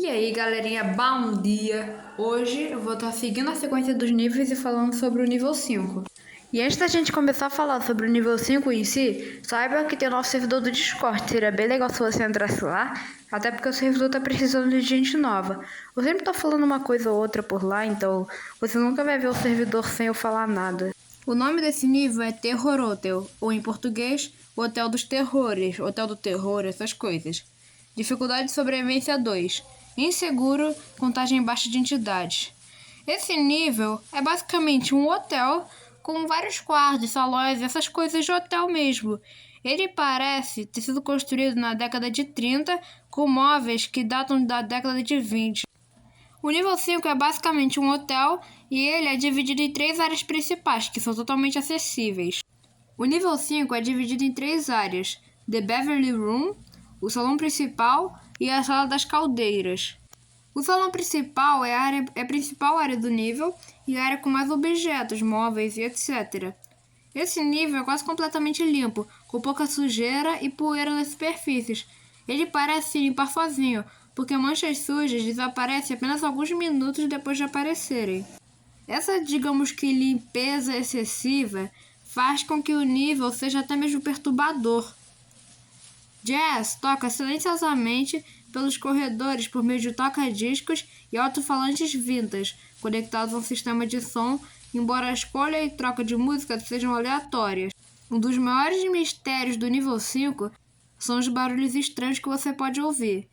E aí, galerinha, bom dia! Hoje eu vou estar seguindo a sequência dos níveis e falando sobre o nível 5. E antes da gente começar a falar sobre o nível 5 em si, saiba que tem o nosso servidor do Discord. Seria bem legal se você entrasse lá, até porque o servidor tá precisando de gente nova. Eu sempre tô falando uma coisa ou outra por lá, então você nunca vai ver o servidor sem eu falar nada. O nome desse nível é Terror Hotel, ou em português, Hotel dos Terrores, Hotel do Terror, essas coisas. Dificuldade de sobrevivência 2. Inseguro, contagem baixa de entidades. Esse nível é basicamente um hotel com vários quartos, salões, essas coisas de hotel mesmo. Ele parece ter sido construído na década de 30 com móveis que datam da década de 20. O nível 5 é basicamente um hotel e ele é dividido em 3 áreas principais, que são totalmente acessíveis. O nível 5 é dividido em 3 áreas: The Beverly Room, o salão principal e a sala das caldeiras. O salão principal é a principal área do nível e a área com mais objetos, móveis e etc. Esse nível é quase completamente limpo, com pouca sujeira e poeira nas superfícies. Ele parece se limpar sozinho, porque manchas sujas desaparecem apenas alguns minutos depois de aparecerem. Essa, digamos que, limpeza excessiva faz com que o nível seja até mesmo perturbador. Jazz toca silenciosamente pelos corredores por meio de toca-discos e alto-falantes vintage, conectados a um sistema de som, embora a escolha e troca de música sejam aleatórias. Um dos maiores mistérios do nível 5 são os barulhos estranhos que você pode ouvir,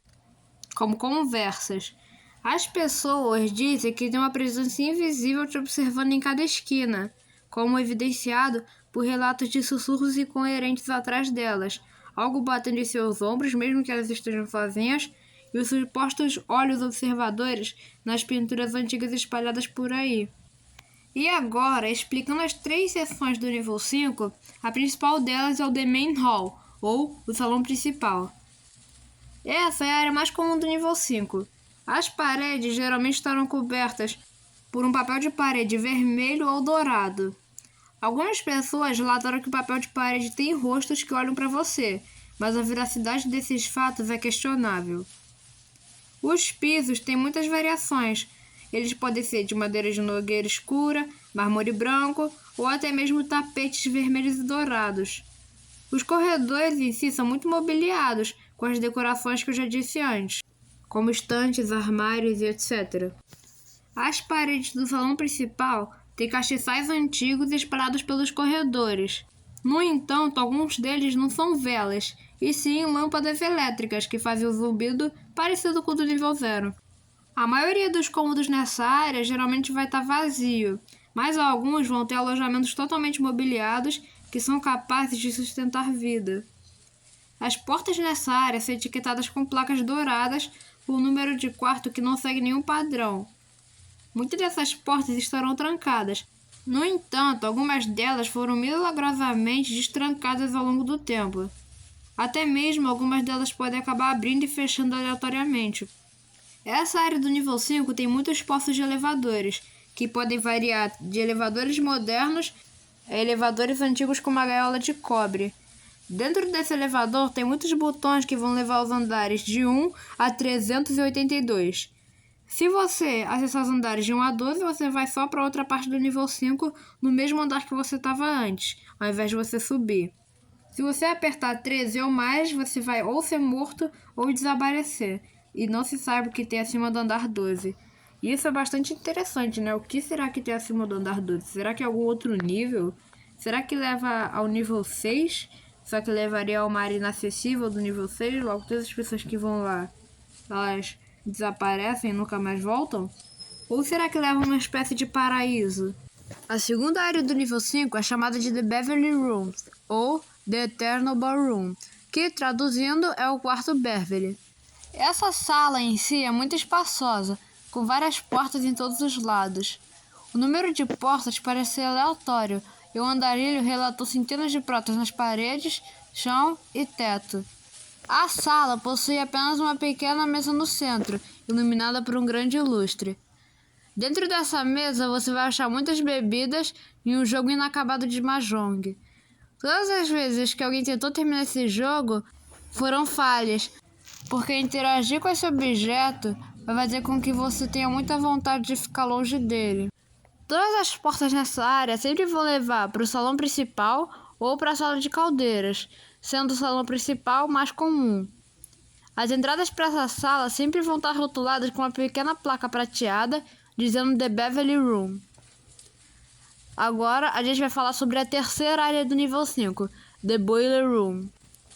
como conversas. As pessoas dizem que tem uma presença invisível te observando em cada esquina, como evidenciado por relatos de sussurros incoerentes atrás delas, algo batendo em seus ombros, mesmo que elas estejam sozinhas, e os supostos olhos observadores nas pinturas antigas espalhadas por aí. E agora, explicando as 3 seções do nível 5, a principal delas é o The Main Hall, ou o salão principal. Essa é a área mais comum do nível 5. As paredes geralmente estarão cobertas por um papel de parede vermelho ou dourado. Algumas pessoas relataram que o papel de parede tem rostos que olham para você, mas a veracidade desses fatos é questionável. Os pisos têm muitas variações. Eles podem ser de madeira de nogueira escura, mármore branco ou até mesmo tapetes vermelhos e dourados. Os corredores em si são muito mobiliados, com as decorações que eu já disse antes, como estantes, armários e etc. As paredes do salão principal têm castiçais antigos espalhados pelos corredores. No entanto, alguns deles não são velas, e sim lâmpadas elétricas que fazem o zumbido parecido com o do nível 0. A maioria dos cômodos nessa área geralmente vai estar vazio, mas alguns vão ter alojamentos totalmente mobiliados que são capazes de sustentar vida. As portas nessa área são etiquetadas com placas douradas com um número de quarto que não segue nenhum padrão. Muitas dessas portas estarão trancadas. No entanto, algumas delas foram milagrosamente destrancadas ao longo do tempo. Até mesmo algumas delas podem acabar abrindo e fechando aleatoriamente. Essa área do nível 5 tem muitos postos de elevadores, que podem variar de elevadores modernos a elevadores antigos com uma gaiola de cobre. Dentro desse elevador tem muitos botões que vão levar os andares de 1 a 382. Se você acessar os andares de 1 a 12, você vai só para outra parte do nível 5 no mesmo andar que você estava antes, ao invés de você subir. Se você apertar 13 ou mais, você vai ou ser morto ou desaparecer, e não se sabe o que tem acima do andar 12. E isso é bastante interessante, né? O que será que tem acima do andar 12? Será que é algum outro nível? Será que leva ao nível 6? Só que levaria ao mar inacessível do nível 6? Logo, todas as pessoas que vão lá, elas desaparecem e nunca mais voltam? Ou será que leva a uma espécie de paraíso? A segunda área do nível 5 é chamada de The Beverly Rooms, ou The Eternal Ballroom, que traduzindo é o quarto Beverly. Essa sala em si é muito espaçosa, com várias portas em todos os lados. O número de portas parece ser aleatório, e o andarilho relatou centenas de portas nas paredes, chão e teto. A sala possui apenas uma pequena mesa no centro, iluminada por um grande lustre. Dentro dessa mesa você vai achar muitas bebidas e um jogo inacabado de mahjong. Todas as vezes que alguém tentou terminar esse jogo foram falhas, porque interagir com esse objeto vai fazer com que você tenha muita vontade de ficar longe dele. Todas as portas nessa área sempre vão levar para o salão principal ou para a sala de caldeiras, sendo o salão principal mais comum. As entradas para essa sala sempre vão estar rotuladas com uma pequena placa prateada dizendo The Beverly Room. Agora a gente vai falar sobre a terceira área do nível 5, The Boiler Room,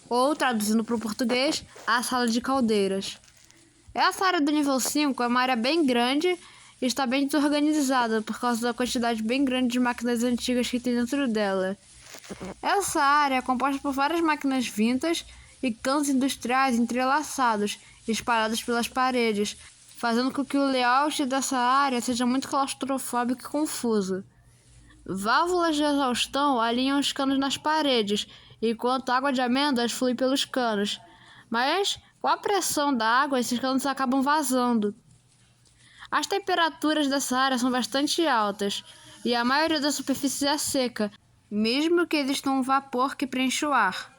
ou traduzindo para o português, a sala de caldeiras. Essa área do nível 5 é uma área bem grande e está bem desorganizada por causa da quantidade bem grande de máquinas antigas que tem dentro dela. Essa área é composta por várias máquinas vintage e canos industriais entrelaçados, espalhados pelas paredes, fazendo com que o layout dessa área seja muito claustrofóbico e confuso. Válvulas de exaustão alinham os canos nas paredes, enquanto a água de amêndoas flui pelos canos. Mas, com a pressão da água, esses canos acabam vazando. As temperaturas dessa área são bastante altas, e a maioria da superfície é seca, mesmo que exista um vapor que preenche o ar.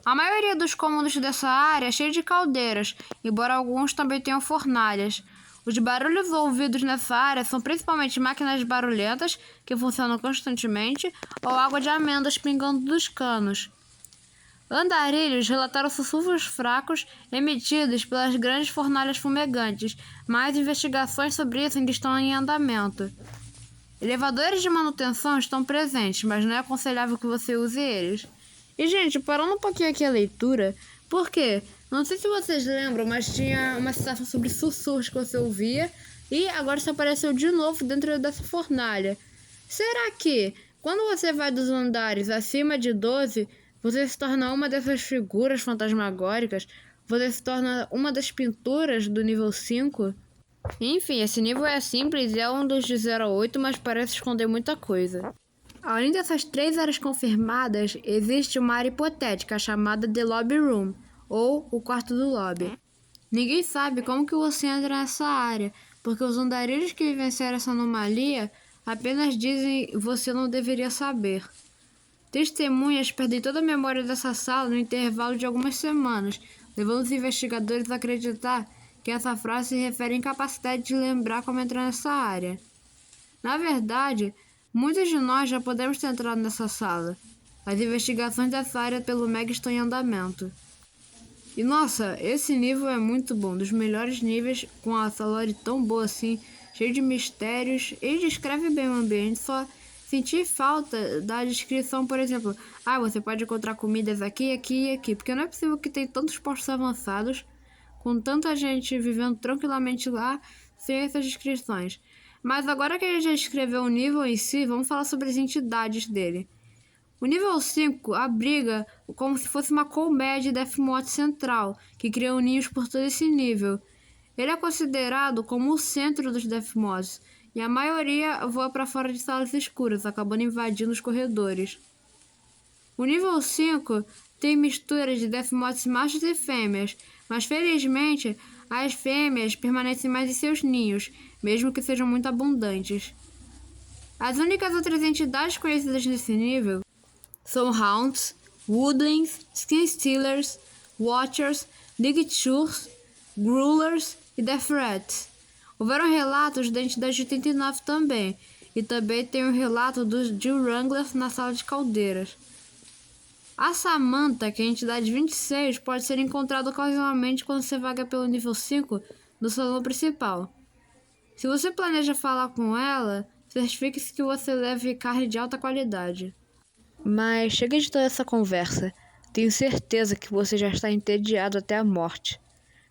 A maioria dos cômodos dessa área é cheia de caldeiras, embora alguns também tenham fornalhas. Os barulhos ouvidos nessa área são principalmente máquinas barulhentas, que funcionam constantemente, ou água de amêndoas pingando dos canos. Andarilhos relataram sussurros fracos emitidos pelas grandes fornalhas fumegantes, mas investigações sobre isso ainda estão em andamento. Elevadores de manutenção estão presentes, mas não é aconselhável que você use eles. E, gente, parando um pouquinho aqui a leitura, por quê? Não sei se vocês lembram, mas tinha uma citação sobre sussurros que você ouvia e agora isso apareceu de novo dentro dessa fornalha. Será que, quando você vai dos andares acima de 12, você se torna uma dessas figuras fantasmagóricas? Você se torna uma das pinturas do nível 5? Enfim, esse nível é simples e é um dos de 0 a 8, mas parece esconder muita coisa. Além dessas 3 áreas confirmadas, existe uma área hipotética chamada The Lobby Room, ou o quarto do lobby. Ninguém sabe como que você entra nessa área, porque os andarilhos que vivenciaram essa anomalia apenas dizem você não deveria saber. Testemunhas perdem toda a memória dessa sala no intervalo de algumas semanas, levando os investigadores a acreditar que essa frase se refere à incapacidade de lembrar como entrar nessa área. Na verdade, muitos de nós já podemos ter entrado nessa sala. As investigações dessa área pelo MEG estão em andamento. E nossa, esse nível é muito bom, dos melhores níveis, com a lore tão boa assim, cheio de mistérios. Ele descreve bem o ambiente, só senti falta da descrição, por exemplo, você pode encontrar comidas aqui, aqui e aqui, porque não é possível que tenha tantos postos avançados, com tanta gente vivendo tranquilamente lá, sem essas descrições. Mas agora que a gente já escreveu o nível em si, vamos falar sobre as entidades dele. O nível 5 abriga como se fosse uma colmeia de Death Moth central, que cria ninhos por todo esse nível. Ele é considerado como o centro dos Death Moths, e a maioria voa para fora de salas escuras, acabando invadindo os corredores. O nível 5 tem misturas de Death Moths machos e fêmeas, mas felizmente as fêmeas permanecem mais em seus ninhos, mesmo que sejam muito abundantes. As únicas outras entidades conhecidas nesse nível são Hounds, Woodlings, Skin Stealers, Watchers, Lightshurs, Growlers e Death Rats. Houveram relatos da entidade de 89 também, e também tem o relato dos Jill Wranglers na sala de caldeiras. A Samantha, que é a entidade 26, pode ser encontrada ocasionalmente quando você vaga pelo nível 5 no salão principal. Se você planeja falar com ela, certifique-se que você leve carne de alta qualidade. Mas chega de toda essa conversa. Tenho certeza que você já está entediado até a morte.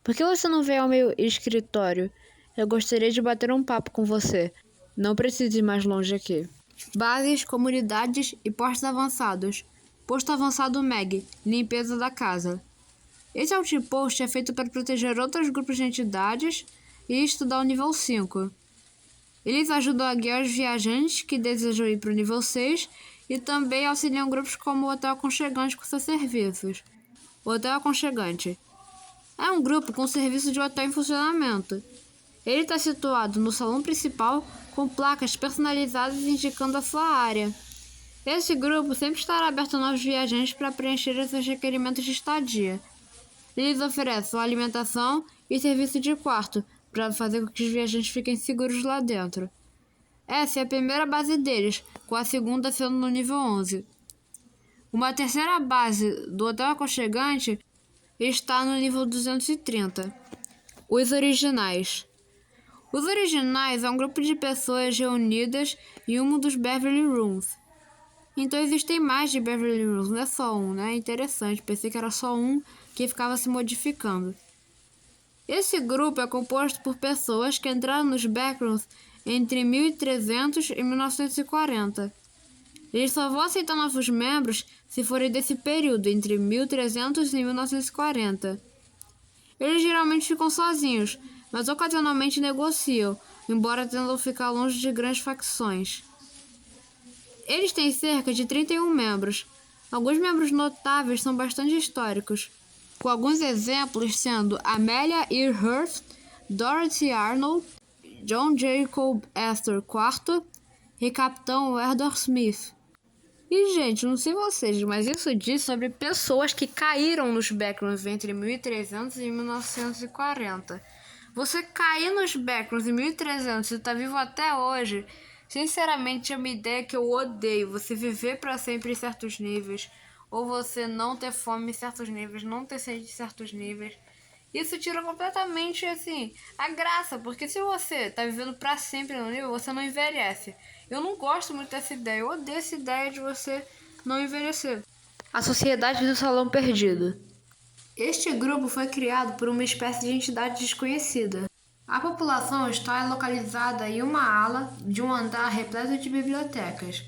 Por que você não vem ao meu escritório? Eu gostaria de bater um papo com você. Não precisa ir mais longe aqui. Bases, comunidades e postos avançados. Posto avançado MEG, limpeza da casa. Esse outpost é feito para proteger outros grupos de entidades e estudar o nível 5. Eles ajudam a guiar os viajantes que desejam ir para o nível 6 e também auxiliam grupos como o Hotel Aconchegante com seus serviços. O Hotel Aconchegante é um grupo com serviço de hotel em funcionamento. Ele está situado no salão principal com placas personalizadas indicando a sua área. Esse grupo sempre estará aberto a novos viajantes para preencher seus requerimentos de estadia. Eles oferecem alimentação e serviço de quarto para fazer com que os viajantes fiquem seguros lá dentro. Essa é a primeira base deles, com a segunda sendo no nível 11. Uma terceira base do Hotel Aconchegante está no nível 230. Os originais. Os originais é um grupo de pessoas reunidas em um dos Beverly Rooms. Então existem mais de Beverly Rooms, não é só um, né? Interessante, pensei que era só um que ficava se modificando. Esse grupo é composto por pessoas que entraram nos backrooms entre 1300 e 1940. Eles só vão aceitar novos membros se forem desse período, entre 1300 e 1940. Eles geralmente ficam sozinhos, mas ocasionalmente negociam, embora tendam ficar longe de grandes facções. Eles têm cerca de 31 membros. Alguns membros notáveis são bastante históricos, com alguns exemplos sendo Amelia Earhart, Dorothy Arnold, John Jacob Astor IV e Capitão Edward Smith. E, gente, não sei vocês, mas isso diz sobre pessoas que caíram nos backrooms entre 1300 e 1940. Você cair nos backrooms em 1300 e tá vivo até hoje, sinceramente é uma ideia que eu odeio. Você viver para sempre em certos níveis, ou você não ter fome em certos níveis, não ter sede em certos níveis. Isso tira completamente, assim, a graça, porque se você tá vivendo para sempre no nível, você não envelhece. Eu não gosto muito dessa ideia, eu odeio essa ideia de você não envelhecer. A Sociedade do Salão Perdido. Este grupo foi criado por uma espécie de entidade desconhecida. A população está localizada em uma ala de um andar repleto de bibliotecas.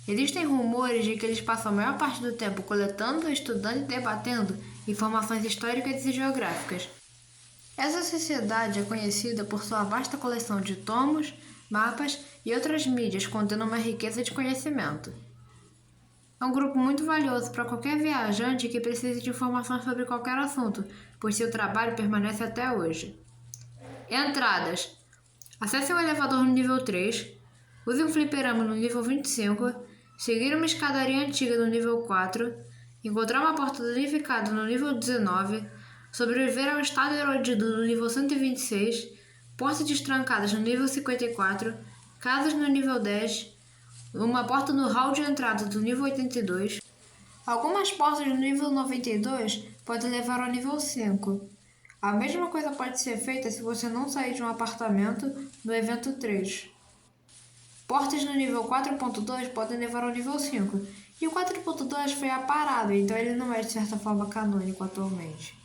Existem rumores de que eles passam a maior parte do tempo coletando, estudando e debatendo informações históricas e geográficas. Essa sociedade é conhecida por sua vasta coleção de tomos, mapas e outras mídias contendo uma riqueza de conhecimento. É um grupo muito valioso para qualquer viajante que precise de informações sobre qualquer assunto, pois seu trabalho permanece até hoje. Entradas. Acesse o elevador no nível 3, use um fliperama no nível 25, seguir uma escadaria antiga no nível 4, encontrar uma porta danificada no nível 19, sobreviver ao estado erodido no nível 126, portas destrancadas no nível 54, casas no nível 10, uma porta no hall de entrada do nível 82. Algumas portas do nível 92 podem levar ao nível 5. A mesma coisa pode ser feita se você não sair de um apartamento no evento 3. Portas no nível 4.2 podem levar ao nível 5. E o 4.2 foi aparado, então ele não é de certa forma canônico atualmente.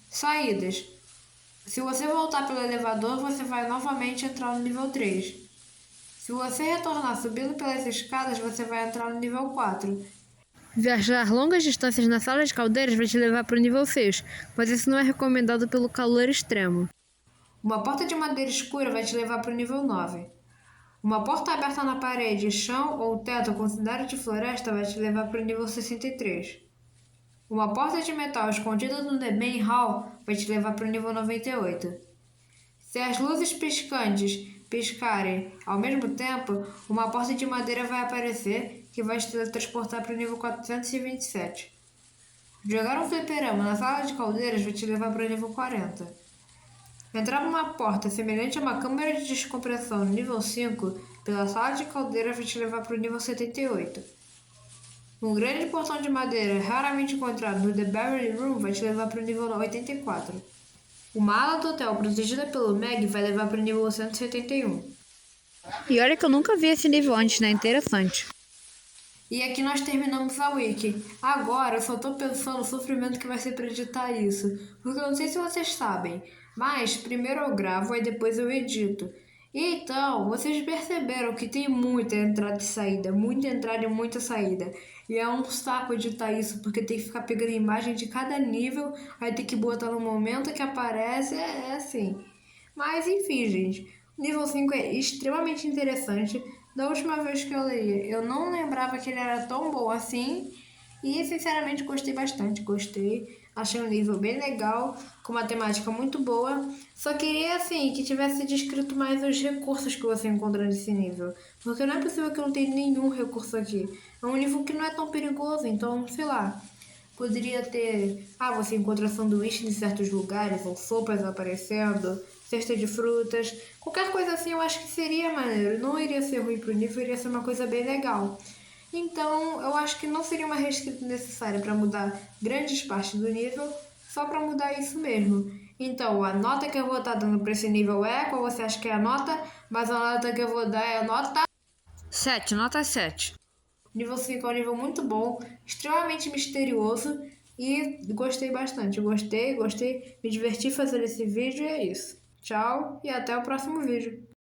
Saídas. Se você voltar pelo elevador, você vai novamente entrar no nível 3. Se você retornar subindo pelas escadas, você vai entrar no nível 4. Viajar longas distâncias na sala de caldeiras vai te levar para o nível 6, mas isso não é recomendado pelo calor extremo. Uma porta de madeira escura vai te levar para o nível 9. Uma porta aberta na parede, chão ou teto com cenário de floresta vai te levar para o nível 63. Uma porta de metal escondida no The Main Hall vai te levar para o nível 98. Se as luzes piscantes piscarem ao mesmo tempo, uma porta de madeira vai aparecer que vai te transportar para o nível 427. Jogar um fliperama na sala de caldeiras vai te levar para o nível 40. Entrar numa porta semelhante a uma câmara de descompressão no nível 5 pela sala de caldeiras vai te levar para o nível 78. Um grande portão de madeira raramente encontrado no The Beverly Room vai te levar para o nível 84. Uma ala do hotel protegida pelo Meg vai levar para o nível 171. E olha que eu nunca vi esse nível antes, né? Interessante. E aqui nós terminamos a wiki. Agora eu só tô pensando no sofrimento que vai ser pra editar isso. Porque eu não sei se vocês sabem, mas primeiro eu gravo e depois eu edito. E então, vocês perceberam que tem muita entrada e saída, muita entrada e muita saída. E é um saco editar isso, porque tem que ficar pegando imagem de cada nível, aí tem que botar no momento que aparece, é assim. Mas enfim, gente, o nível 5 é extremamente interessante. Da última vez que eu li, eu não lembrava que ele era tão bom assim. E sinceramente gostei bastante, gostei. Achei um nível bem legal, com uma temática muito boa. Só queria, assim, que tivesse descrito mais os recursos que você encontra nesse nível. Porque não é possível que eu não tenha nenhum recurso aqui. É um nível que não é tão perigoso, então, sei lá. Poderia ter... você encontra sanduíches em certos lugares, ou sopas aparecendo. cesta de frutas, qualquer coisa assim eu acho que seria maneiro. Não iria ser ruim pro nível, iria ser uma coisa bem legal. Então, eu acho que não seria uma reescrita necessária para mudar grandes partes do nível, só para mudar isso mesmo. Então, a nota que eu vou estar dando para esse nível é qual você acha que é a nota, mas a nota que eu vou dar é a nota 7, nota 7. Nível 5 é um nível muito bom, extremamente misterioso e gostei bastante. Gostei, me diverti fazendo esse vídeo e é isso. Tchau e até o próximo vídeo.